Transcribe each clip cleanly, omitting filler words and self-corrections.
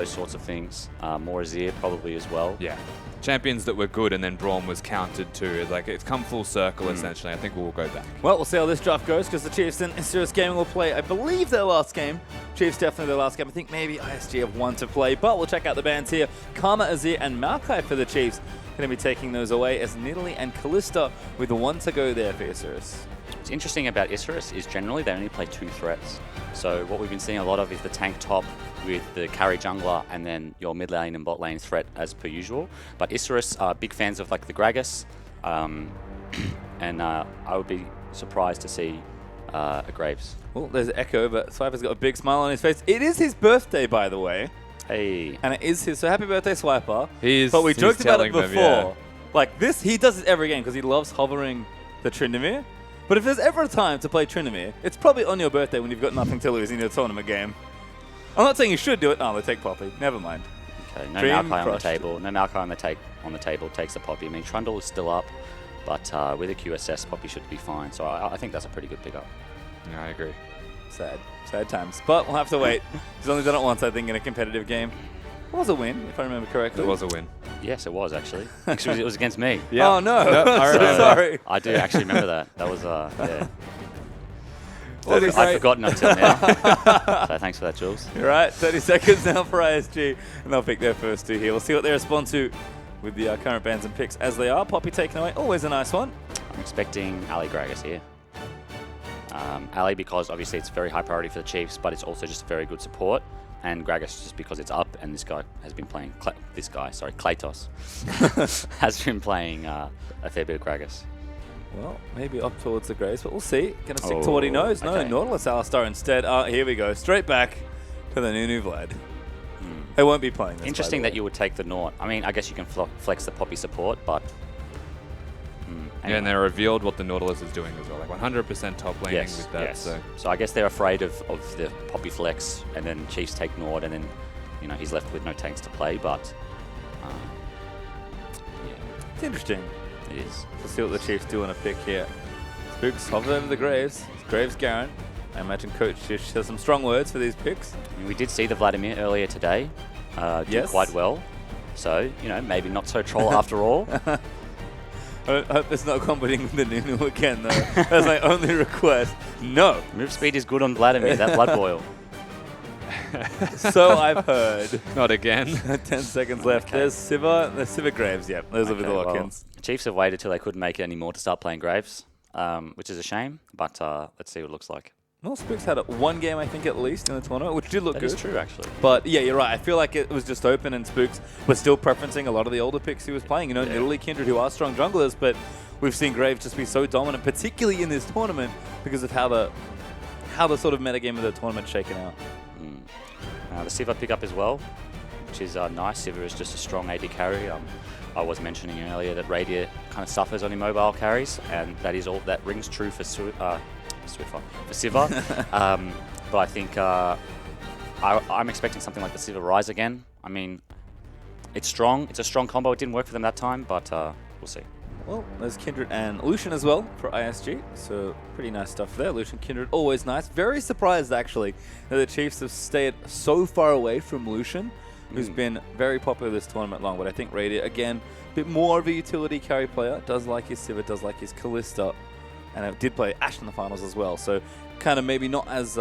those sorts of things. More Azir probably as well. Yeah. Champions that were good and then Braum was counted too. Like, it's come full circle essentially. I think we'll go back. Well, we'll see how this draft goes because the Chiefs and Isurus Gaming will play, I believe, their last game. Chiefs definitely their last game. I think maybe ISG have one to play, but we'll check out the bands here. Karma, Azir, and Maokai for the Chiefs. Going to be taking those away as Nidalee and Kalista with one to go there for Isurus. What's interesting about Isurus is generally they only play 2 threats. So what we've been seeing a lot of is the tank top with the carry jungler and then your mid lane and bot lane threat as per usual. But Isurus are big fans of like the Gragas, and I would be surprised to see a Graves. Well, there's Echo, but Swiper's got a big smile on his face. It is his birthday, by the way. Hey. And it is his, so happy birthday, Swiper. But we joked about it before. Them, yeah. Like this, he does it every game because he loves hovering the Tryndamere. But if there's ever a time to play Tryndamere, it's probably on your birthday when you've got nothing to lose in your tournament game. I'm not saying you should do it. No, they take Poppy. Never mind. Okay, no Maokai on the table. No Maokai on the table takes the Poppy. I mean, Trundle is still up, but with a QSS, Poppy should be fine. So I think that's a pretty good pickup. Yeah, I agree. Sad times. But we'll have to wait. He's only done it once, I think, in a competitive game. It was a win, if I remember correctly. It was a win. Yes, it was actually. Actually, it was against me. Yeah. Oh no! Yep, I remember. Sorry. I do actually remember that. That was yeah. Well, I'd forgotten until now. So thanks for that, Jules. You're right. 30 seconds now for ISG, and they'll pick their first 2 here. We'll see what they respond to with the current bans and picks as they are. Poppy taken away, always a nice one. I'm expecting Ali Gragas here. Ali because obviously it's very high priority for the Chiefs, but it's also just very good support. And Gragas just because it's up, and this guy has been playing. Kratos has been playing a fair bit of Gragas. Well, maybe up towards the Graves, but we'll see. Going to stick to what he knows. No, Nautilus Alistar instead. Here we go. Straight back to the Nunu Vlad. They won't be playing this. Interesting that you would take the Naut. I mean, I guess you can flex the Poppy support, but... Anyway. Yeah, and they revealed what the Nautilus is doing as well. Like 100% top laning with that. Yes. So I guess they're afraid of the Poppy flex, and then Chiefs take Naut, and then he's left with no tanks to play, but... yeah. It's interesting. It is. We'll see what the Chiefs do on a pick here. Spooks hovers over the Graves. It's Graves Garen. I imagine Coach Shish has some strong words for these picks. I mean, we did see the Vladimir earlier today. Did quite well. So, maybe not so troll after all. I hope there's no combating with the Nunu again, though. That's my only request. No. Move speed is good on Vladimir, that Blood Boil. So I've heard. Not again. 10 seconds left. Okay. There's Siva Graves, yeah. Those will be the lock-ins. Well, Chiefs have waited till they couldn't make it anymore to start playing Graves, which is a shame, but let's see what it looks like. Well, Spooks had one game, I think, at least in the tournament, which did look good. That is true, actually. But, yeah, you're right. I feel like it was just open, and Spooks was still preferencing a lot of the older picks he was playing. Nidalee, Kindred, who are strong junglers, but we've seen Graves just be so dominant, particularly in this tournament, because of how the sort of metagame of the tournament's shaken out. The Siva pickup as well, which is nice. Siva is just a strong AD carry. I was mentioning earlier that Radiant kind of suffers on immobile carries, and that rings true for Siva. But I think I'm expecting something like the Siva Rise again. I mean, it's strong. It's a strong combo. It didn't work for them that time, but we'll see. Well, there's Kindred and Lucian as well for ISG, so pretty nice stuff there. Lucian, Kindred, always nice. Very surprised, actually, that the Chiefs have stayed so far away from Lucian, who's been very popular this tournament long. But I think Radiant, again, a bit more of a utility carry player. Does like his Siva, does like his Kalista, and it did play Ashe in the finals as well. So kind of maybe not as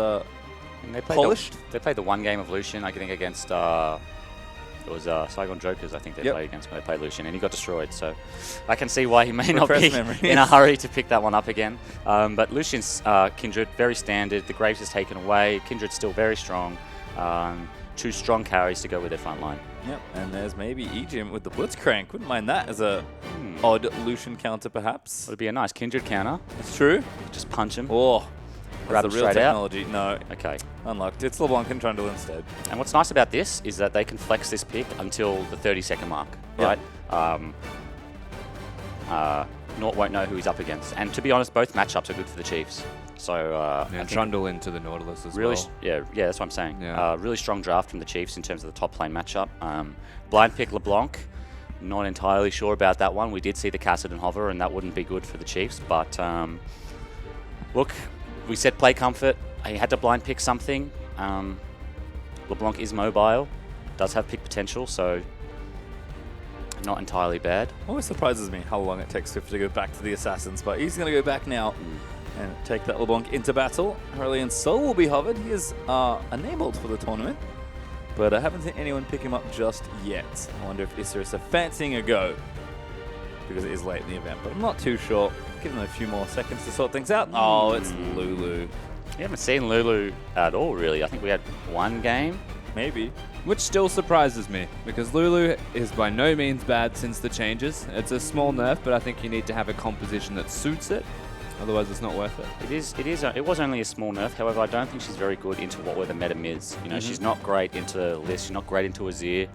polished. They played the one game of Lucian, I think, against... it was Saigon Jokers, I think they played against when they played Lucian, and he got destroyed. So I can see why he may not be in a hurry to pick that one up again. But Lucian's Kindred, very standard. The Graves is taken away. Kindred's still very strong. 2 strong carries to go with their front line. Yep, and there's maybe Ejim with the Blitzcrank. Wouldn't mind that as a odd Lucian counter, perhaps. Would be a nice Kindred counter. That's true. Just punch him. Oh, grab that's him the real straight technology. out. No. Okay. Unlocked. It's LeBlanc and Trundle instead. And what's nice about this is that they can flex this pick until the 30-second mark, right? Nort won't know who he's up against. And to be honest, both matchups are good for the Chiefs. So and Trundle into the Nautilus as well. Yeah, that's what I'm saying. Yeah. Really strong draft from the Chiefs in terms of the top lane matchup. Blind pick LeBlanc. Not entirely sure about that one. We did see the Cassidy and Hover, and that wouldn't be good for the Chiefs. But look, we said play comfort. He had to blind pick something. LeBlanc is mobile, does have pick potential, so not entirely bad. Always surprises me how long it takes Swift to go back to the Assassins, but he's going to go back now and take that LeBlanc into battle. Aurelian Sol will be hovered. He is enabled for the tournament, but I haven't seen anyone pick him up just yet. I wonder if Isurus are fancying a go, because it is late in the event, but I'm not too sure. Give them a few more seconds to sort things out. Oh, it's Lulu. We haven't seen Lulu at all, really. I think we had one game. Maybe. Which still surprises me, because Lulu is by no means bad since the changes. It's a small nerf, but I think you need to have a composition that suits it. Otherwise, it's not worth it. It was only a small nerf. However, I don't think she's very good into what were the meta mids. You know, she's not great into Liz. She's not great into Azir.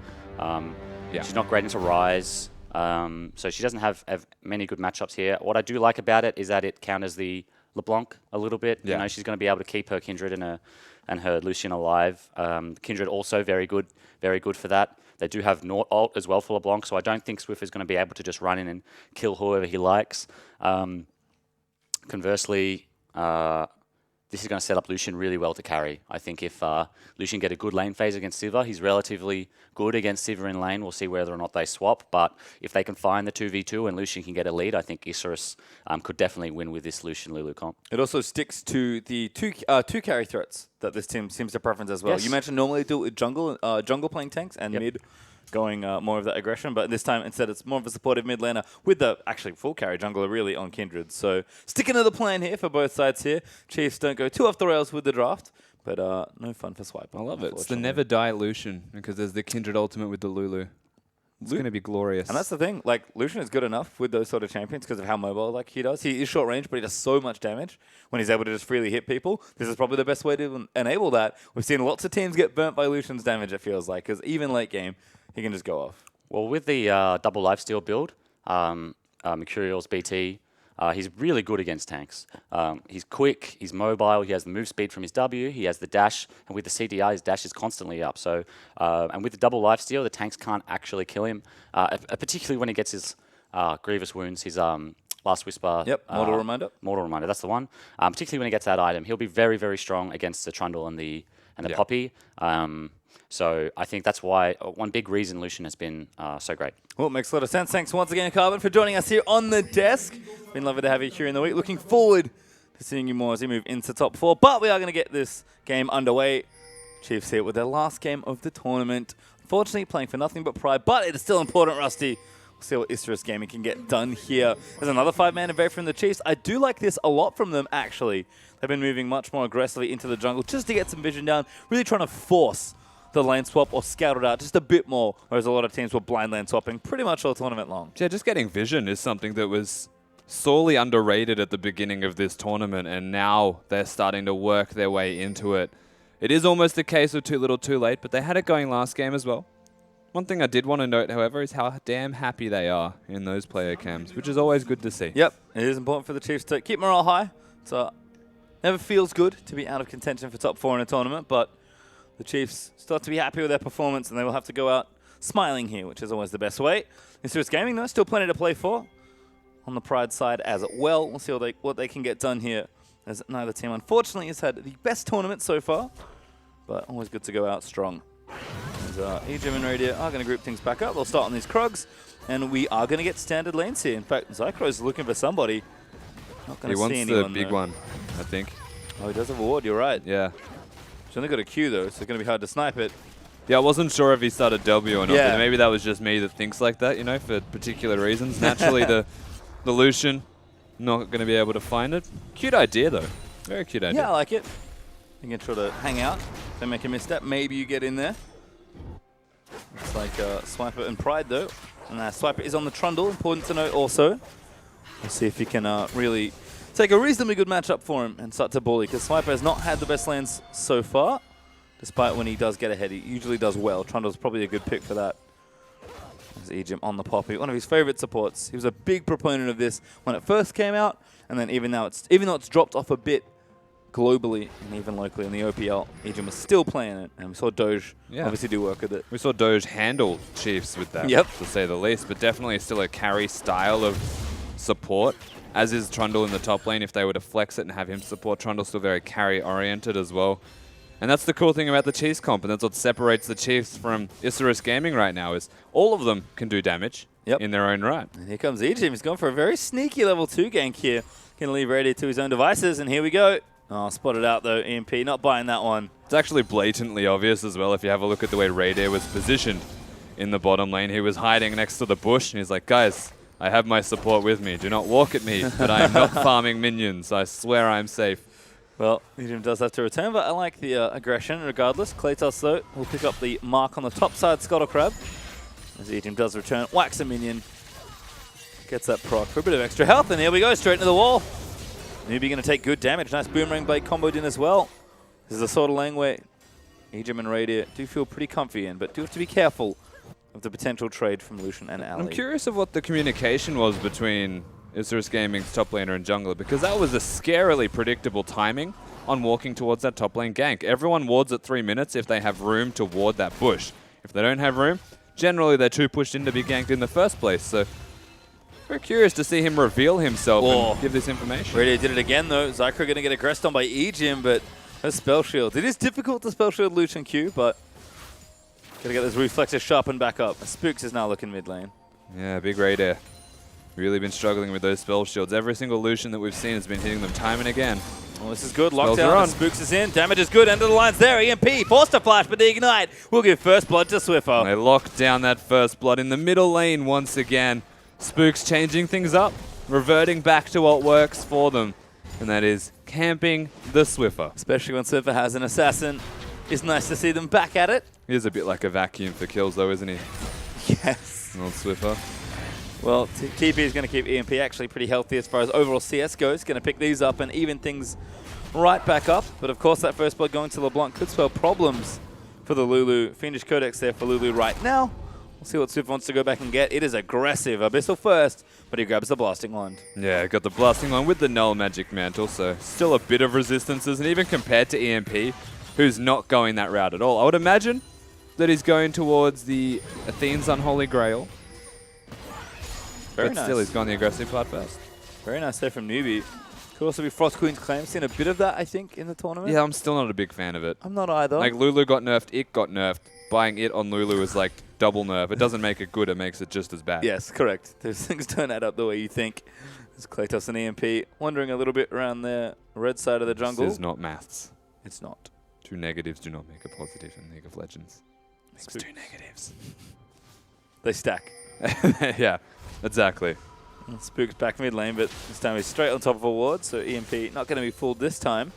She's not great into Ryze. So she doesn't have many good matchups here. What I do like about it is that it counters the LeBlanc a little bit. You know, she's going to be able to keep her Kindred and her Lucian alive. Kindred also very good for that. They do have Naught ult as well for LeBlanc, so I don't think Swift is going to be able to just run in and kill whoever he likes. Conversely, this is going to set up Lucian really well to carry. I think if Lucian get a good lane phase against Sivir, he's relatively good against Sivir in lane. We'll see whether or not they swap. But if they can find the 2v2 and Lucian can get a lead, I think Isurus could definitely win with this Lucian-Lulu comp. It also sticks to the two carry threats that this team seems to preference as well. Yes. You mentioned normally do it with jungle playing tanks and mid going more of that aggression, but this time instead it's more of a supportive mid laner with the actually full carry jungler really on Kindred. So sticking to the plan here for both sides here. Chiefs don't go too off the rails with the draft, but no fun for Swiper. I love it. It's the never die Lucian, because there's the Kindred ultimate with the Lulu. It's going to be glorious. And that's the thing, like Lucian is good enough with those sort of champions because of how mobile like he does. He is short range, but he does so much damage when he's able to just freely hit people. This is probably the best way to enable that. We've seen lots of teams get burnt by Lucian's damage, it feels like, because even late game, he can just go off. Well, with the double lifesteal build, Mercurial's BT, he's really good against tanks. He's quick, he's mobile, he has the move speed from his W, he has the dash, and with the CDI, his dash is constantly up. So, and with the double lifesteal, the tanks can't actually kill him, particularly when he gets his grievous wounds, his Last Whisper. Yep, Mortal Reminder. Mortal Reminder, that's the one. Particularly when he gets that item, he'll be very, very strong against the Trundle and the Poppy. So I think that's why one big reason Lucian has been so great. Well, it makes a lot of sense. Thanks once again, Carbon, for joining us here on the desk. Been lovely to have you here in the week. Looking forward to seeing you more as we move into top 4. But we are going to get this game underway. Chiefs here with their last game of the tournament. Unfortunately, playing for nothing but pride, but it is still important, Rusty. We'll see what Isurus Gaming can get done here. There's another 5-man invade from the Chiefs. I do like this a lot from them, actually. They've been moving much more aggressively into the jungle just to get some vision down, really trying to force the lane swap or scout it out just a bit more, whereas a lot of teams were blind lane swapping pretty much all tournament long. Yeah, just getting vision is something that was sorely underrated at the beginning of this tournament, and now they're starting to work their way into it. It is almost a case of too little too late, but they had it going last game as well. One thing I did want to note, however, is how damn happy they are in those player cams, which is always good to see. Yep, it is important for the Chiefs to keep morale high. So never feels good to be out of contention for top 4 in a tournament, but the Chiefs still have to be happy with their performance, and they will have to go out smiling here, which is always the best way. Isurus Gaming, though, still plenty to play for on the Pride side as well. We'll see what they can get done here, as neither team, unfortunately, has had the best tournament so far, but always good to go out strong. As EGM and Radio are going to group things back up. They'll start on these Krugs, and we are going to get standard lanes here. In fact, Zycro's looking for somebody. Not going to see anyone. He wants the big one, I think. Oh, he does have a ward, you're right. Yeah. He's only got a Q, though, so it's going to be hard to snipe it. Yeah, I wasn't sure if he started W or not, but maybe that was just me that thinks like that, you know, for particular reasons. Naturally, the Lucian, not going to be able to find it. Cute idea, though. Very cute idea. Yeah, I like it. You can try to hang out. Don't make a misstep. Maybe you get in there. Looks like Swiper and Pride, though. And Swiper is on the Trundle, important to note also. We'll see if he can really take a reasonably good matchup for him and start to bully, because Swiper has not had the best lanes so far, despite when he does get ahead. He usually does well. Trundle's probably a good pick for that. There's Ejim on the Poppy, one of his favorite supports. He was a big proponent of this when it first came out, and then even though it's dropped off a bit globally and even locally in the OPL, Ejim was still playing it, and we saw Doge obviously do work with it. We saw Doge handle Chiefs with that, to say the least, but definitely still a carry style of support, as is Trundle in the top lane. If they were to flex it and have him support, Trundle's still very carry-oriented as well. And that's the cool thing about the Chiefs comp, and that's what separates the Chiefs from Isurus Gaming right now, is all of them can do damage in their own right. And here comes Ejim. He's gone for a very sneaky level 2 gank here. Going to leave Radiant to his own devices, and here we go. Oh, spotted out though, EMP, not buying that one. It's actually blatantly obvious as well if you have a look at the way Radiant was positioned in the bottom lane. He was hiding next to the bush, and he's like, guys, I have my support with me. Do not walk at me, but I am not farming minions. I swear I am safe. Well, Ejim does have to return, but I like the aggression regardless. Kratos, though, will pick up the mark on the top side, Scuttle Crab. As Ejim does return, whacks a minion. Gets that proc for a bit of extra health, and here we go, straight into the wall. Newbie going to take good damage. Nice Boomerang Blade comboed in as well. This is the sort of lane where Ejim and Radiant do feel pretty comfy in, but do have to be careful of the potential trade from Lucian and Ali. I'm curious of what the communication was between Isurus Gaming's top laner and jungler, because that was a scarily predictable timing on walking towards that top lane gank. Everyone wards at 3 minutes if they have room to ward that bush. If they don't have room, generally they're too pushed in to be ganked in the first place. So very curious to see him reveal himself and give this information. Radiant did it again though. Zycro going to get aggressed on by Ejim, but her spell shield. It is difficult to spell shield Lucian Q, but got to get those reflexes sharpened back up. Spooks is now looking mid lane. Yeah, big Raider. Really been struggling with those spell shields. Every single Lucian that we've seen has been hitting them time and again. Well, this is good. Lockdown. Spooks is in. Damage is good. End of the lines there. EMP forced to flash, but the Ignite will give first blood to Swiffer. They lock down that first blood in the middle lane once again. Spooks changing things up, reverting back to what works for them, and that is camping the Swiffer. Especially when Swiffer has an assassin. It's nice to see them back at it. He is a bit like a vacuum for kills though, isn't he? Yes. Old Swiffer. Well, TP is going to keep EMP actually pretty healthy as far as overall CS goes. Going to pick these up and even things right back up. But of course, that first blood going to LeBlanc could spell problems for the Lulu. Fiendish Codex there for Lulu right now. We'll see what Swiffer wants to go back and get. It is aggressive. Abyssal first, but he grabs the Blasting Wand. Yeah, got the Blasting Wand with the Null Magic Mantle, so still a bit of resistances. And even compared to EMP, who's not going that route at all, I would imagine that he's going towards the Athene's Unholy Grail. Very but nice. Still, he's gone the aggressive part first. Very nice there from Newbie. Could also be Frost Queen's Claim. Seen a bit of that, I think, in the tournament. Yeah, I'm still not a big fan of it. I'm not either. Like, Lulu got nerfed, it got nerfed. Buying it on Lulu is like double nerf. It doesn't make it good, it makes it just as bad. Yes, correct. Those things don't add up the way you think. There's Kratos and EMP wandering a little bit around the red side of the jungle. This is not maths. It's not. Two negatives do not make a positive in League of Legends. Makes two negatives. They stack. Yeah, exactly. And Spook's back mid lane, but this time he's straight on top of a ward, so EMP not going to be fooled this time.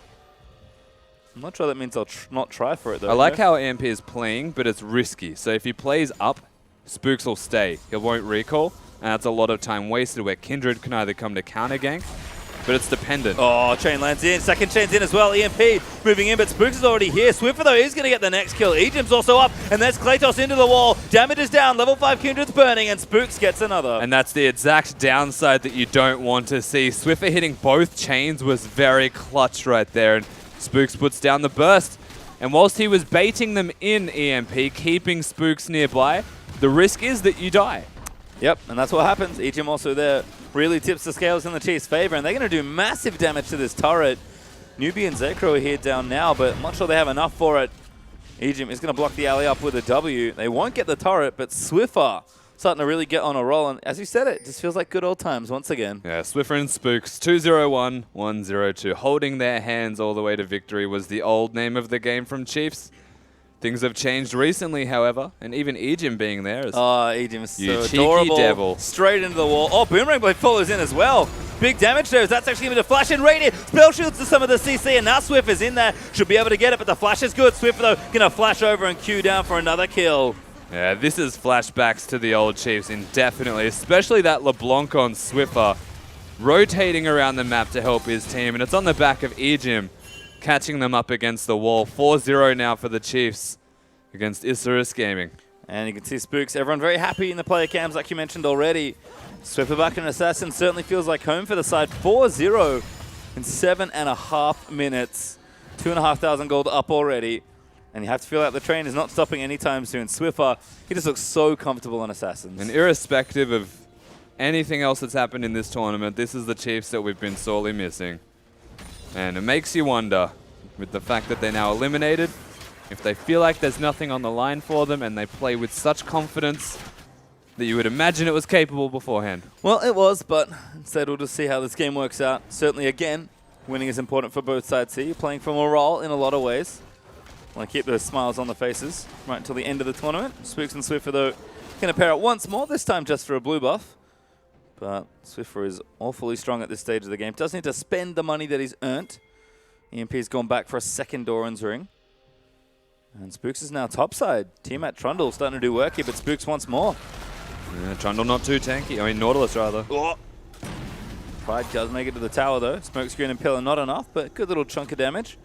I'm not sure that means I'll not try for it, though. I like how EMP is playing, but it's risky. So if he plays up, Spooks will stay. He won't recall, and that's a lot of time wasted where Kindred can either come to counter gank, but it's dependent. Oh, chain lands in. Second chain's in as well. EMP moving in, but Spooks is already here. Swiffer, though, is going to get the next kill. Ejim's also up, and there's Kratos into the wall. Damage is down. Level 5 Kindred's burning, and Spooks gets another. And that's the exact downside that you don't want to see. Swiffer hitting both chains was very clutch right there, and Spooks puts down the burst. And whilst he was baiting them in EMP, keeping Spooks nearby, the risk is that you die. Yep, and that's what happens. Ejim also there really tips the scales in the Chiefs' favor, and they're going to do massive damage to this turret. Newbie and Zekro are here down now, but I'm not sure they have enough for it. Ejim is going to block the alley up with a W. They won't get the turret, but Swiffer starting to really get on a roll, and as you said, it just feels like good old times once again. Yeah, Swiffer and Spooks, 2-0-1, 1-0-2. Holding their hands all the way to victory was the old name of the game from Chiefs. Things have changed recently, however, and even Ejim being there is Ejim is you so cheeky adorable. devil. Straight into the wall. Oh, Boomerang Blade follows in as well. Big damage there. That's actually going to flash in. Radiant spell shields to some of the CC, and now Swiffer's in there. Should be able to get it, but the flash is good. Swiffer, though, going to flash over and Q down for another kill. Yeah, this is flashbacks to the old Chiefs indefinitely, especially that LeBlanc on Swiffer rotating around the map to help his team, and it's on the back of Ejim catching them up against the wall. 4-0 now for the Chiefs against Isurus Gaming. And you can see Spooks, everyone very happy in the player cams like you mentioned already. Swiffer back in Assassin certainly feels like home for the side. 4-0 in 7.5 minutes. 2,500 gold up already. And you have to feel like the train is not stopping anytime soon. Swiffer, he just looks so comfortable on Assassins. And irrespective of anything else that's happened in this tournament, this is the Chiefs that we've been sorely missing. And it makes you wonder, with the fact that they're now eliminated, if they feel like there's nothing on the line for them and they play with such confidence that you would imagine it was capable beforehand. Well, it was, but instead we'll just see how this game works out. Certainly, again, winning is important for both sides here. You're playing for morale in a lot of ways. Want to keep those smiles on the faces right until the end of the tournament. Spooks and Swiffer, though, going to pair up once more, this time just for a blue buff. But Swiffer is awfully strong at this stage of the game. Does need to spend the money that he's earned. EMP's gone back for a second Doran's ring. And Spooks is now topside. Team at Trundle starting to do work here, but Spooks wants more. Yeah, Trundle not too tanky. I mean, Nautilus rather. Oh. Pride does make it to the tower though. Smokescreen and Pillar not enough, but good little chunk of damage.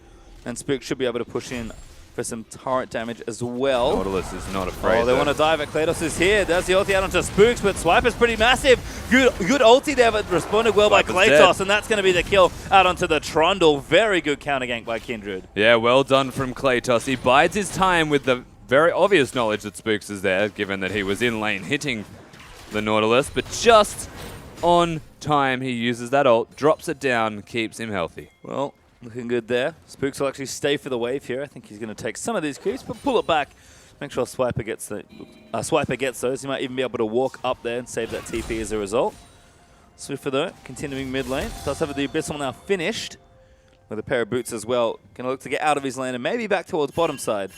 And Spooks should be able to push in for some turret damage as well. Nautilus is not afraid. Oh, they want to dive it. Kratos is here. There's the ulti out onto Spooks, but Swiper's pretty massive. Good ulti there, but responded well by Kratos, and that's going to be the kill out onto the Trundle. Very good counter gank by Kindred. Yeah, well done from Kratos. He bides his time with the very obvious knowledge that Spooks is there, given that he was in lane hitting the Nautilus, but just on time he uses that ult, drops it down, keeps him healthy. Well, looking good there. Spooks will actually stay for the wave here. I think he's going to take some of these creeps, but pull it back. Make sure Swiper gets those. He might even be able to walk up there and save that TP as a result. Swiffer though, continuing mid lane. Does have the Abyssal now finished with a pair of boots as well. Going to look to get out of his lane and maybe back towards bottom side.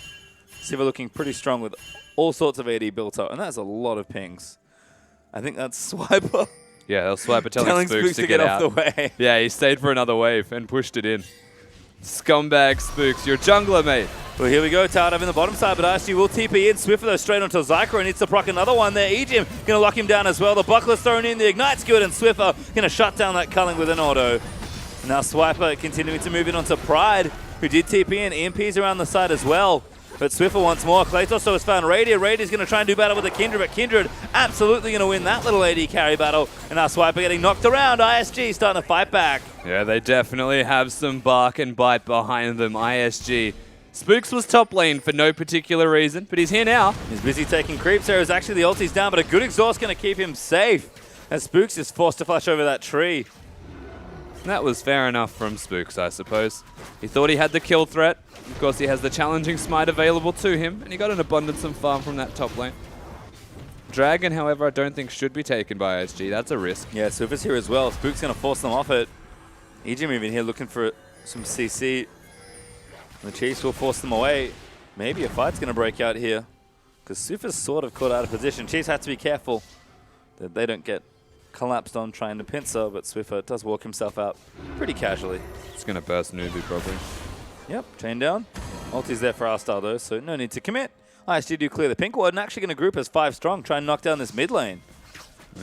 Swiffer looking pretty strong with all sorts of AD built up, and that's a lot of pings. I think that's Swiper. Yeah, they'll Swiper telling Spooks to get off the way. Yeah, he stayed for another wave and pushed it in. Scumbag Spooks, you're a jungler, mate. Well, here we go. Towered up in the bottom side, but ISG will TP in. Swiffer, though, straight onto Zycro. Needs to proc another one there. Ejim going to lock him down as well. The Buckler's thrown in. The Ignite's good, and Swiffer going to shut down that culling with an auto. And now Swiper continuing to move in onto Pride, who did TP in. EMP's around the side as well. But Swiffer wants more. Kratos has found Radier. Radier's going to try and do battle with the Kindred, but Kindred absolutely going to win that little AD carry battle. And now Swiper getting knocked around. ISG starting to fight back. Yeah, they definitely have some bark and bite behind them, ISG. Spooks was top lane for no particular reason, but he's here now. He's busy taking creeps there. Actually, the ulti's down, but a good exhaust going to keep him safe. As Spooks is forced to flash over that tree. That was fair enough from Spooks, I suppose. He thought he had the kill threat. Of course, he has the challenging smite available to him, and he got an abundance of farm from that top lane. Dragon, however, I don't think should be taken by ISG. That's a risk. Yeah, Swiffer's here as well. Spook's going to force them off it. Ejim even here looking for some CC. The Chiefs will force them away. Maybe a fight's going to break out here, because Swiffer's sort of caught out of position. Chiefs have to be careful that they don't get collapsed on trying to pincer, but Swiffer does walk himself out pretty casually. It's going to burst Nubu probably. Yep, chain down. Ulti's there for our star though, so no need to commit. ISG do clear the pink ward and actually going to group as 5 strong, try and knock down this mid lane.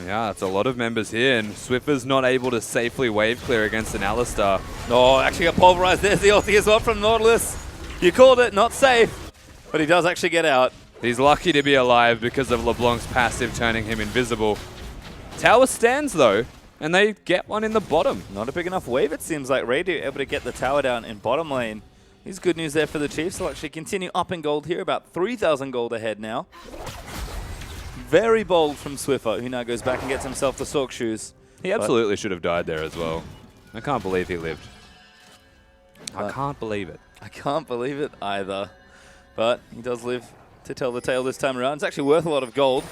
Yeah, it's a lot of members here, and Swiffer's not able to safely wave clear against an Alistar. Oh, actually got pulverized. There's the ulti as well from Nautilus. You called it, not safe, but he does actually get out. He's lucky to be alive because of LeBlanc's passive turning him invisible. Tower stands though, and they get one in the bottom. Not a big enough wave, it seems like. Radier able to get the tower down in bottom lane. Here's good news there for the Chiefs. They'll actually continue up in gold here, about 3,000 gold ahead now. Very bold from Swiffer, who now goes back and gets himself the Sork shoes. He absolutely should have died there as well. I can't believe he lived. I can't believe it. I can't believe it either. But he does live to tell the tale this time around. It's actually worth a lot of gold,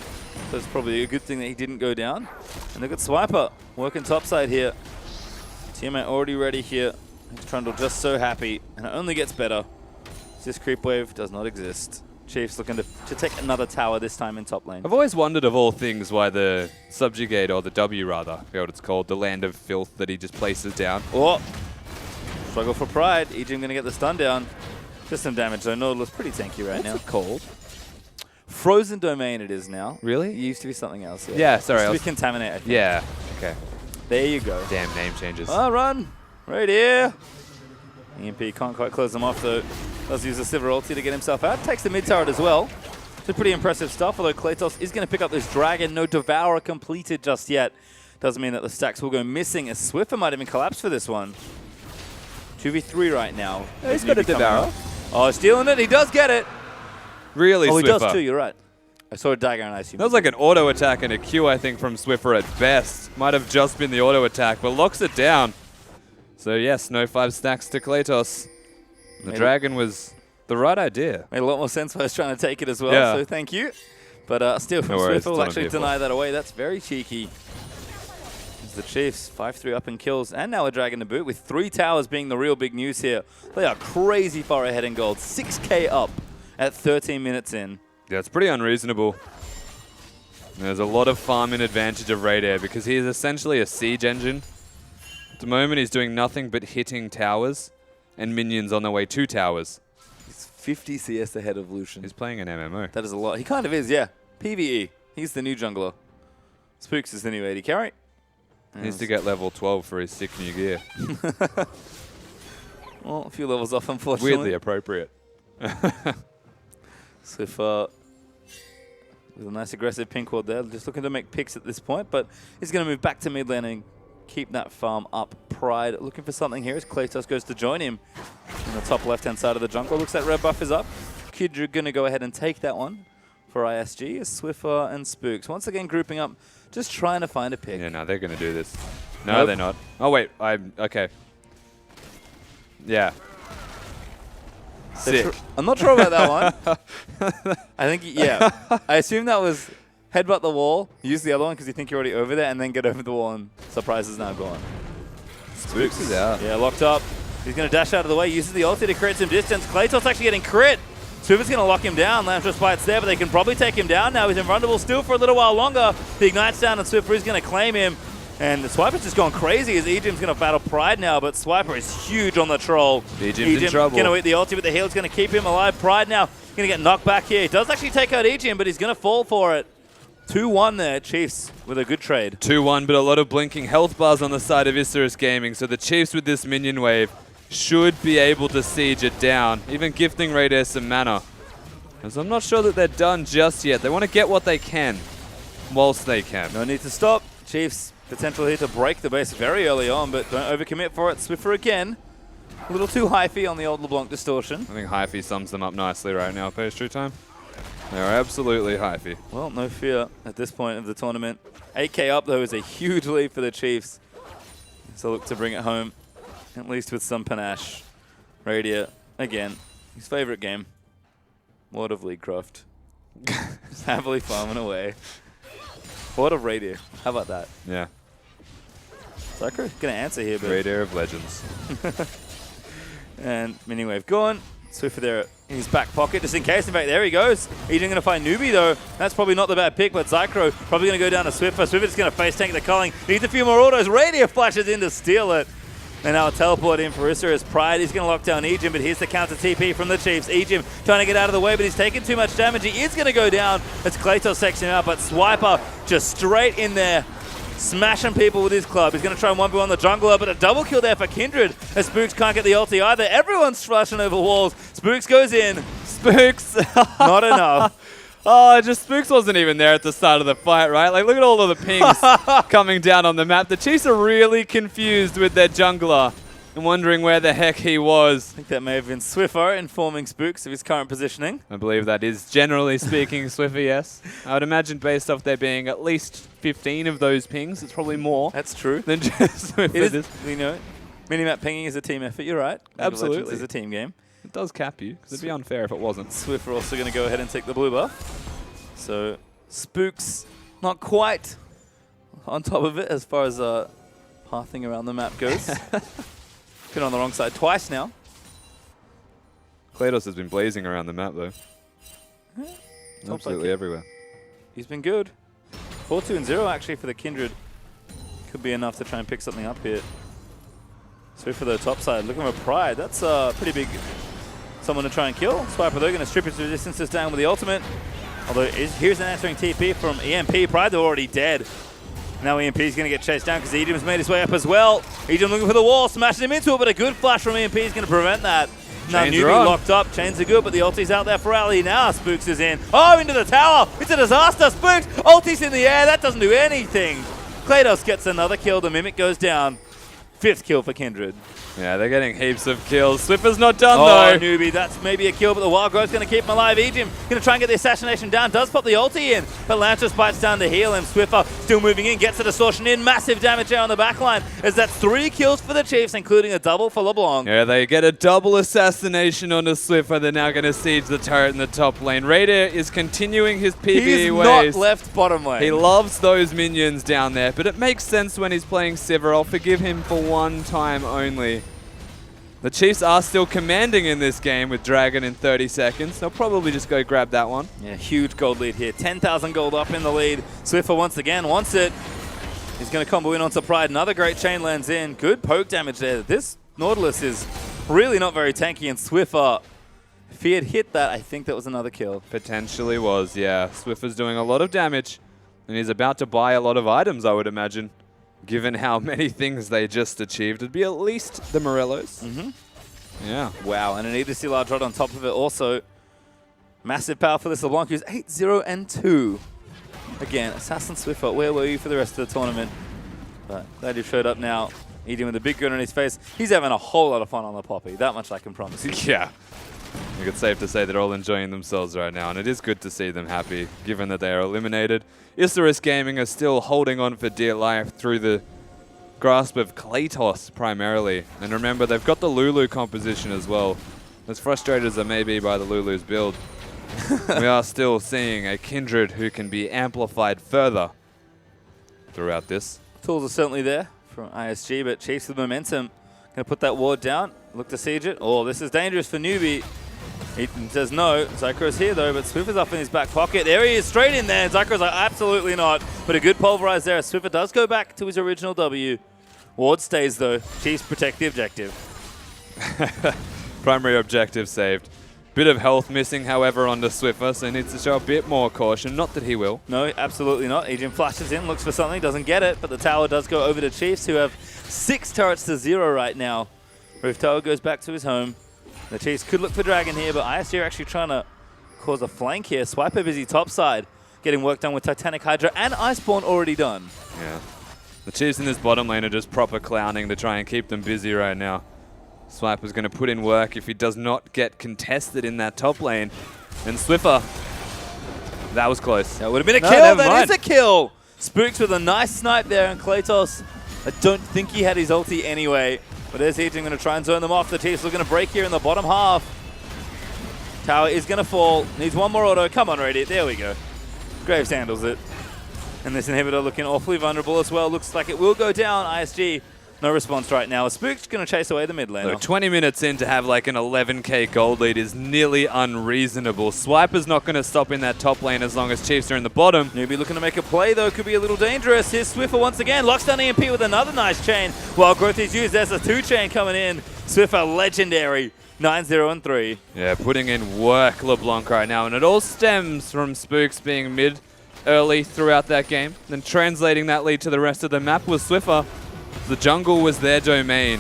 so it's probably a good thing that he didn't go down. And look at Swiper working topside here. Teammate already ready here. Trundle just so happy, and it only gets better. This creep wave does not exist. Chiefs looking to take another tower, this time in top lane. I've always wondered of all things why the Subjugate, or the W rather, I forget what it's called, the Land of Filth that he just places down. Oh! Struggle for Pride. Ejim going to get the stun down. Just some damage though. Nautilus pretty tanky right now. What's it called? Frozen Domain it is now. Really? It used to be something else. Yeah, sorry. It used to be Contaminate, I think. Yeah, okay. There you go. Damn name changes. Run! Right here. EMP can't quite close them off though. Does use a Sivir ulti to get himself out. Takes the mid turret as well. It's pretty impressive stuff, although Kratos is going to pick up this Dragon. No Devourer completed just yet. Doesn't mean that the stacks will go missing, as Swiffer might even collapse for this one. 2v3 right now. Yeah, he's got a Devourer. Oh, stealing it. He does get it. Really, Oh, Swiffer? he does too. You're right. I saw a dagger and I assumed. That was like an auto attack and a Q, I think, from Swiffer at best. Might have just been the auto attack, but locks it down. So yes, no 5 stacks to Kratos. The dragon was the right idea. Made a lot more sense when I was trying to take it as well, so thank you. But still, from Swift will actually deny that away. That's very cheeky. As the Chiefs 5-3 up in kills, and now a dragon to boot, with 3 towers being the real big news here. They are crazy far ahead in gold. 6K up at 13 minutes in. Yeah, it's pretty unreasonable. There's a lot of farming advantage of Radair because he is essentially a siege engine. At the moment, he's doing nothing but hitting towers and minions on their way to towers. He's 50 CS ahead of Lucian. He's playing an MMO. That is a lot. He kind of is, yeah. PvE. He's the new jungler. Spooks is the new AD carry. Needs to get level 12 for his sick new gear. Well, a few levels off, unfortunately. Weirdly appropriate. Swift with a nice aggressive pink ward there. Just looking to make picks at this point, but he's going to move back to mid lane and keep that farm up. Pride looking for something here as Kratos goes to join him on the top left-hand side of the jungle. Looks like red buff is up. Kidra going to go ahead and take that one for ISG as Swiffer and Spooks. Once again grouping up, just trying to find a pick. Yeah, no, they're going to do this. No, they're not. Oh, wait. Okay. Yeah. Sick. I'm not sure about that one. I think, yeah. I assume that was headbutt the wall, use the other one because you think you're already over there, and then get over the wall, and surprise is now gone. Spooks is out. Yeah, locked up. He's going to dash out of the way, uses the ulti to create some distance. Kratos actually getting crit. Swiffer's going to lock him down. Lamb's Spite's there, but they can probably take him down now. He's invulnerable still for a little while longer. The Ignite's down, and Swiffer is going to claim him. And the Swiper's just gone crazy as Ejim's going to battle Pride now, but Swiper is huge on the troll. Ejim's in trouble. Going to eat the ulti, but the heal's going to keep him alive. Pride now going to get knocked back here. He does actually take out Ejim, but he's going to fall for it. 2-1 there, Chiefs with a good trade. 2-1, but a lot of blinking health bars on the side of Isurus Gaming, so the Chiefs with this minion wave should be able to siege it down, even gifting Radair some mana. Because I'm not sure that they're done just yet. They want to get what they can, whilst they can. No need to stop. Chiefs potential here to break the base very early on, but don't overcommit for it. Swiffer again. A little too hyphy on the old LeBlanc distortion. I think hyphy sums them up nicely right now, pastry time. They are absolutely hyphy. Well, no fear at this point of the tournament. 8K up, though, is a huge lead for the Chiefs. So look to bring it home, at least with some panache. Radiant, again, his favorite game. Lord of Leaguecraft. Just happily farming away. Lord of Radiant. How about that? Yeah. Sakura's going to answer here, but... Radiant of Legends. And mini wave gone. Swiffer there in his back pocket, just in case. In fact, there he goes. He's going to find Newbie, though. That's probably not the bad pick, but Zycro probably going to go down to Swiffer. Swiffer's going to face tank the culling. Needs a few more autos. Radiant flashes in to steal it. And now a teleport in for Isurus. Pride, he's going to lock down Ejim, but here's the counter TP from the Chiefs. Ejim trying to get out of the way, but he's taking too much damage. He is going to go down as Kratos takes him out, but Swiper just straight in there, smashing people with his club. He's going to try and 1v1 the jungler, but a double kill there for Kindred as Spooks can't get the ulti either. Everyone's flashing over walls. Spooks goes in. Spooks! Not enough. Oh, just Spooks wasn't even there at the start of the fight, right? Like, look at all of the pings coming down on the map. The Chiefs are really confused with their jungler and wondering where the heck he was. I think that may have been Swiffer informing Spooks of his current positioning. I believe that is, generally speaking, Swiffer, yes. I would imagine based off there being at least 15 of those pings, it's probably more. That's true. Than just Swiffer. It is, you know, minimap pinging is a team effort, you're right. Absolutely. It's a team game. It does cap you, because it'd be unfair if it wasn't. Swiffer also going to go ahead and take the blue buff. So, Spooks not quite on top of it as far as pathing around the map goes. Been on the wrong side twice now. Kratos has been blazing around the map, though. Yeah, absolutely like everywhere. He's been good. 4-2-0 actually for the Kindred. Could be enough to try and pick something up here. So for the top side, looking for Pride. That's pretty big. Someone to try and kill. Swiper, they're going to strip his resistances down with the ultimate. Although here's an answering TP from EMP. Pride, they're already dead. Now EMP is going to get chased down because Ejim's made his way up as well. Ejim looking for the wall, smashing him into it, but a good flash from EMP is going to prevent that. Now Newbie locked up. Chains are good, but the ulti's out there for Ali. Now Spooks is in. Oh, into the tower. It's a disaster. Spooks, ulti's in the air. That doesn't do anything. Kratos gets another kill. The Mimic goes down. 5th kill for Kindred. Yeah, they're getting heaps of kills. Swiffer's not done, though. Newbie, that's maybe a kill, but the Wild Growth's going to keep him alive. Ejim going to try and get the assassination down. Does pop the ulti in, but Lantis bites down to heal him. Swiffer still moving in, gets the distortion in. Massive damage there on the backline, as that's 3 kills for the Chiefs, including a double for LeBlanc. Yeah, they get a double assassination on the Swiffer. They're now going to siege the turret in the top lane. Raider is continuing his PvE ways. He's not left bottom lane. He loves those minions down there, but it makes sense when he's playing Sivir. I'll forgive him for one time only. The Chiefs are still commanding in this game with Dragon in 30 seconds. They'll probably just go grab that one. Yeah, huge gold lead here. 10,000 gold up in the lead. Swiffer once again wants it. He's going to combo in onto Pride. Another great chain lands in. Good poke damage there. This Nautilus is really not very tanky, and Swiffer, if he had hit that, I think that was another kill. Potentially was, yeah. Swiffer's doing a lot of damage, and he's about to buy a lot of items, I would imagine. Given how many things they just achieved, it'd be at least the Morellos. Yeah. Wow, and an E2C large rod on top of it also. Massive power for this LeBlanc, who's 8-0-2. Again, Assassin Swiffer, where were you for the rest of the tournament? But glad you showed up now. Eating with a big grin on his face. He's having a whole lot of fun on the Poppy. That much I can promise you. Yeah. I think it's safe to say they're all enjoying themselves right now, and it is good to see them happy, given that they are eliminated. Isurus Gaming are still holding on for dear life through the grasp of Kratos primarily. And remember, they've got the Lulu composition as well. As frustrated as they may be by the Lulu's build, we are still seeing a Kindred who can be amplified further throughout this. Tools are certainly there from ISG, but Chiefs with momentum. Going to put that ward down, look to siege it. Oh, this is dangerous for Newbie. He says no. Zycro's here though, but Swiffer's up in his back pocket. There he is, straight in there. Zycro's like, absolutely not. But a good pulverize there. Swiffer does go back to his original W. Ward stays though. Chiefs protect the objective. Primary objective saved. Bit of health missing, however, on the Swiffer, so he needs to show a bit more caution. Not that he will. No, absolutely not. Ejim flashes in, looks for something, doesn't get it, but the tower does go over to Chiefs, who have 6 turrets to 0 right now. Roof Tower goes back to his home. The Chiefs could look for Dragon here, but ISG are actually trying to cause a flank here. Swiper busy topside, getting work done with Titanic Hydra and Iceborne already done. Yeah. The Chiefs in this bottom lane are just proper clowning to try and keep them busy right now. Swiper's going to put in work if he does not get contested in that top lane. And Swiffer, that was close. That would have been a kill. That is a kill. Spooks with a nice snipe there, and Kratos, I don't think he had his ulti anyway. But there's Ejim going to try and zone them off. The Chiefs are going to break here in the bottom half. Tower is going to fall. Needs one more auto. Come on, Radiant. There we go. Graves handles it. And this inhibitor looking awfully vulnerable as well. Looks like it will go down. ISG, no response right now. Spook's going to chase away the mid laner. So 20 minutes in to have like an 11k gold lead is nearly unreasonable. Swiper's not going to stop in that top lane as long as Chiefs are in the bottom. Newbie looking to make a play though. Could be a little dangerous. Here's Swiffer once again. Locks down EMP with another nice chain. While Growth is used, there's a 2-chain coming in. Swiffer legendary. 9-0-3. Yeah, putting in work LeBlanc right now. And it all stems from Spooks being mid early throughout that game. Then translating that lead to the rest of the map was Swiffer. The jungle was their domain.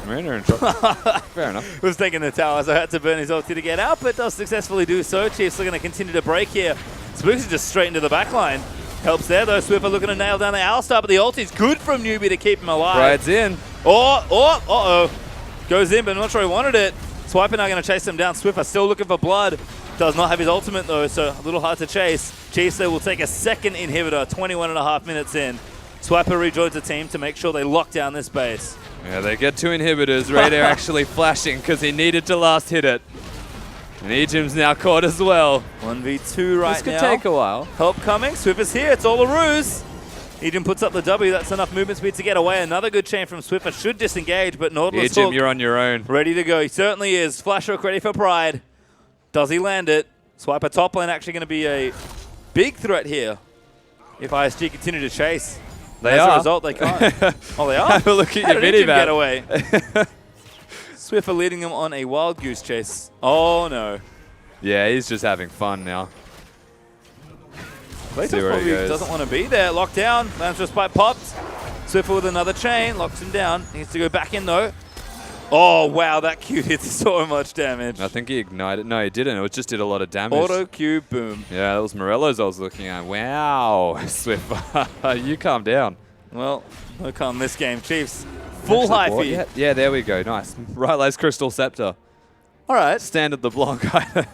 Marina in trouble. Fair enough. Was taking the tower, so I had to burn his ulti to get out, but does successfully do so. Chiefs are going to continue to break here. Spooks is just straight into the backline. Helps there though. Swiffer looking to nail down the Alistar, but the ulti's good from Newbie to keep him alive. Rides in. Uh-oh. Goes in, but I'm not sure he wanted it. Swiper now going to chase him down. Swiffer still looking for blood. Does not have his ultimate though, so a little hard to chase. Chiefs though will take a second inhibitor, 21.5 minutes in. Swiper rejoins the team to make sure they lock down this base. Yeah, they get 2 inhibitors. Raider actually flashing because he needed to last hit it. And Ejim's now caught as well. 1v2 right now. This could take a while. Help coming. Swiffer's here. It's all a ruse. Ejim puts up the W. That's enough movement speed to get away. Another good chain from Swiffer. Should disengage, but Nautilus Ejim, you're on your own. Ready to go. He certainly is. Flash hook ready for Pride. Does he land it? Swiper top lane actually going to be a big threat here if ISG continue to chase. As a result, they can't. Oh, they are? Have a look at your mini map. Get away. Swiffer leading them on a wild goose chase. Oh, no. Yeah, he's just having fun now. Kratos probably doesn't want to be there. Locked down. Lancer spike popped. Swiffer with another chain. Locks him down. Needs to go back in, though. Oh, wow. That Q did so much damage. I think he ignited. No, he didn't. It just did a lot of damage. Auto Q, boom. Yeah, that was Morello's I was looking at. Wow. Swiffer, you calm down. Well, no calm this game. Chiefs Full hyphy. Yeah, there we go. Nice. Rylai's Crystal Scepter. All right. Standard LeBlanc item.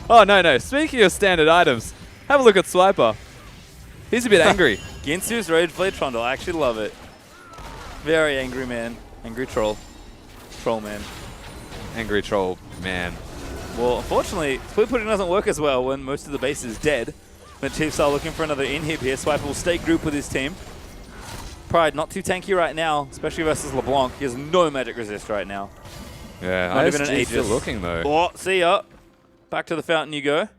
Oh, no. Speaking of standard items, have a look at Swiper. He's a bit angry. Ginsu's Rage Blade Trundle. I actually love it. Very angry man. Angry troll. Troll man. Angry troll man. Well, unfortunately, split pudding doesn't work as well when most of the base is dead. The Chiefs are looking for another inhib here. Swiper will stay group with his team. Pride not too tanky right now, especially versus LeBlanc. He has no magic resist right now. Yeah, not even an Aegis still looking though. Oh, see ya. Back to the fountain you go.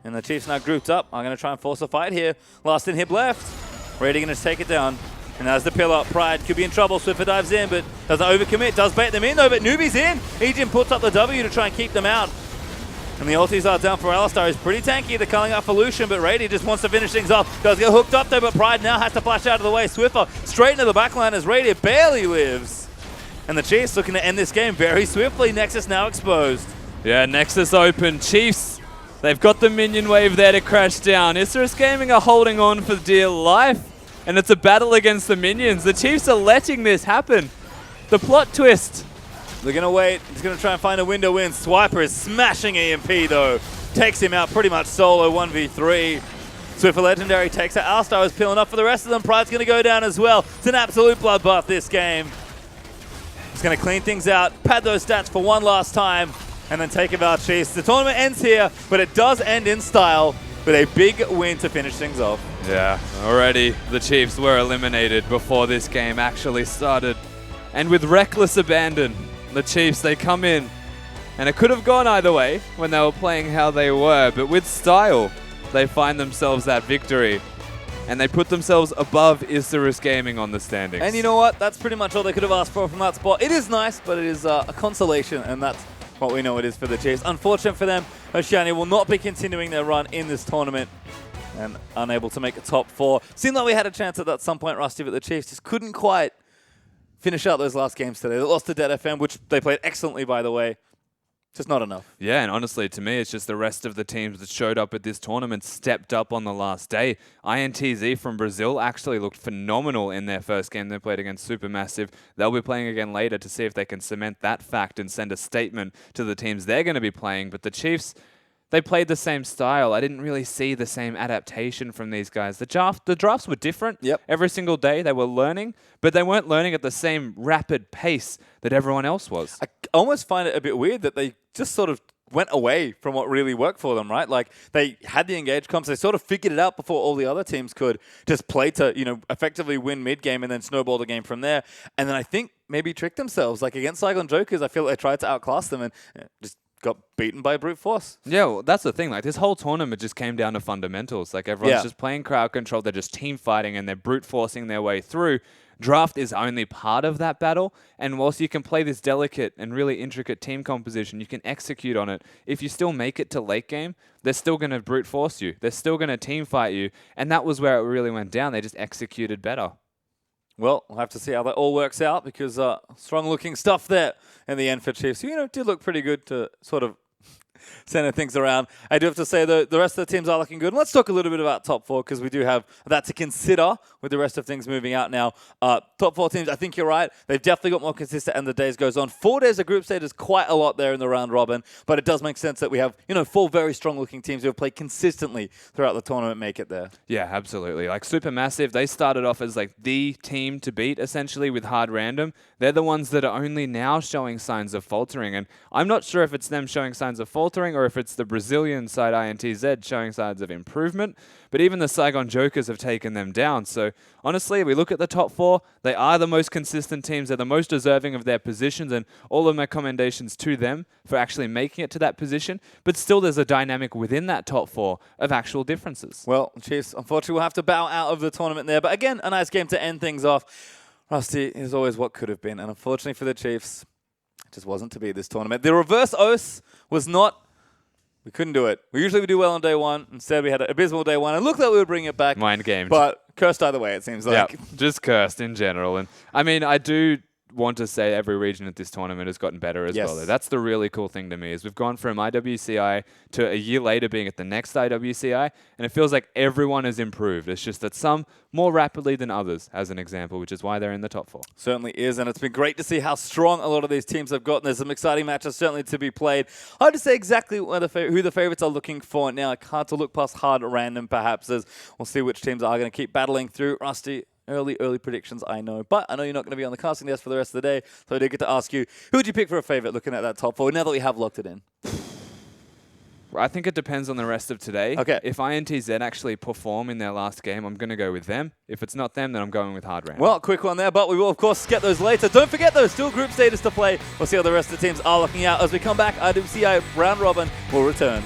And the Chiefs now grouped up. I'm going to try and force a fight here. Last inhib left. Rady going to take it down. And as the pillar, Pride could be in trouble. Swiffer dives in, but doesn't overcommit. Does bait them in though, but Newbie's in. Ejin puts up the W to try and keep them out. And the ultis are down for Alistar. He's pretty tanky. They're calling out for Lucian, but Rady just wants to finish things off. Does get hooked up though, but Pride now has to flash out of the way. Swiffer straight into the backline as Rady barely lives. And the Chiefs looking to end this game very swiftly. Nexus now exposed. Yeah, Nexus open. Chiefs, they've got the minion wave there to crash down. Isurus Gaming are holding on for dear life. And it's a battle against the minions. The Chiefs are letting this happen. The plot twist. They're going to wait. He's going to try and find a window in. Swiper is smashing EMP though. Takes him out pretty much solo 1v3. Swiffer Legendary takes out. Alistar is peeling up for the rest of them. Pride's going to go down as well. It's an absolute bloodbath this game. He's going to clean things out, pad those stats for one last time, and then take about Chiefs. The tournament ends here, but it does end in style with a big win to finish things off. Yeah, already the Chiefs were eliminated before this game actually started. And with reckless abandon, the Chiefs, they come in, and it could have gone either way when they were playing how they were, but with style, they find themselves that victory. And they put themselves above Isurus Gaming on the standings. And you know what? That's pretty much all they could have asked for from that spot. It is nice, but it is a consolation, and that's what we know it is for the Chiefs. Unfortunate for them, Oceania will not be continuing their run in this tournament and unable to make a top 4. Seemed like we had a chance at that some point, Rusty, but the Chiefs just couldn't quite finish out those last games today. They lost to Dead FM, which they played excellently, by the way. Just not enough. Yeah, and honestly, to me, it's just the rest of the teams that showed up at this tournament stepped up on the last day. INTZ from Brazil actually looked phenomenal in their first game they played against Supermassive. They'll be playing again later to see if they can cement that fact and send a statement to the teams they're going to be playing. But the Chiefs, they played the same style. I didn't really see the same adaptation from these guys. The drafts were different. Yep. Every single day they were learning, but they weren't learning at the same rapid pace that everyone else was. I almost find it a bit weird that they just sort of went away from what really worked for them, right? Like, they had the engage comps, they sort of figured it out before all the other teams could. Just play to, you know, effectively win mid-game and then snowball the game from there. And then I think maybe tricked themselves. Like, against Saigon Jokers, I feel like they tried to outclass them and just got beaten by brute force. Yeah, well, that's the thing. Like, this whole tournament just came down to fundamentals. Like, everyone's just playing crowd control. They're just team fighting and they're brute forcing their way through. Draft is only part of that battle, and whilst you can play this delicate and really intricate team composition, you can execute on it. If you still make it to late game, they're still going to brute force you. They're still going to team fight you, and that was where it really went down. They just executed better. Well, we'll have to see how that all works out, because strong-looking stuff there in the end for Chiefs. You know, it did look pretty good to sort of sending things around. I do have to say, though, the rest of the teams are looking good. And let's talk a little bit about top 4, because we do have that to consider with the rest of things moving out now. Top 4 teams, I think you're right. They've definitely got more consistent as the days goes on. 4 days of group stage is quite a lot there in the round robin, but it does make sense that we have, you know, 4 very strong-looking teams who have played consistently throughout the tournament make it there. Yeah, absolutely. Like, Supermassive, they started off as like the team to beat, essentially, with hard random. They're the ones that are only now showing signs of faltering, and I'm not sure if it's them showing signs of faltering or if it's the Brazilian side INTZ showing signs of improvement, but even the Saigon Jokers have taken them down. So honestly, we look at the top 4, they are the most consistent teams, they're the most deserving of their positions, and all of my commendations to them for actually making it to that position, but still there's a dynamic within that top 4 of actual differences. Well, Chiefs, unfortunately, we'll have to bow out of the tournament there, but again, a nice game to end things off. Rusty is always what could have been, and unfortunately for the Chiefs, it just wasn't to be this tournament. The reverse OS was not. We couldn't do it. We usually do well on day 1. Instead, we had an abysmal day 1. And looked like we would bring it back. Mind gamed. But cursed either way, it seems like. Yeah, just cursed in general. And I mean, I do want to say every region at this tournament has gotten better as well. Though. That's the really cool thing to me is we've gone from IWCI to a year later being at the next IWCI, and it feels like everyone has improved. It's just that some more rapidly than others, as an example, which is why they're in the top 4. Certainly is, and it's been great to see how strong a lot of these teams have gotten. There's some exciting matches certainly to be played. Hard to say exactly who the favorites are looking for now. Hard to look past hard random, perhaps, as we'll see which teams are going to keep battling through. Rusty, early predictions, I know. But I know you're not going to be on the casting desk for the rest of the day, so I did get to ask you, who would you pick for a favorite looking at that top 4 now that we have locked it in? I think it depends on the rest of today. Okay. If INTZ actually perform in their last game, I'm going to go with them. If it's not them, then I'm going with hard random. Well, quick one there, but we will, of course, get those later. Don't forget, though, still group status to play. We'll see how the rest of the teams are looking out. As we come back, IWCI round robin will return.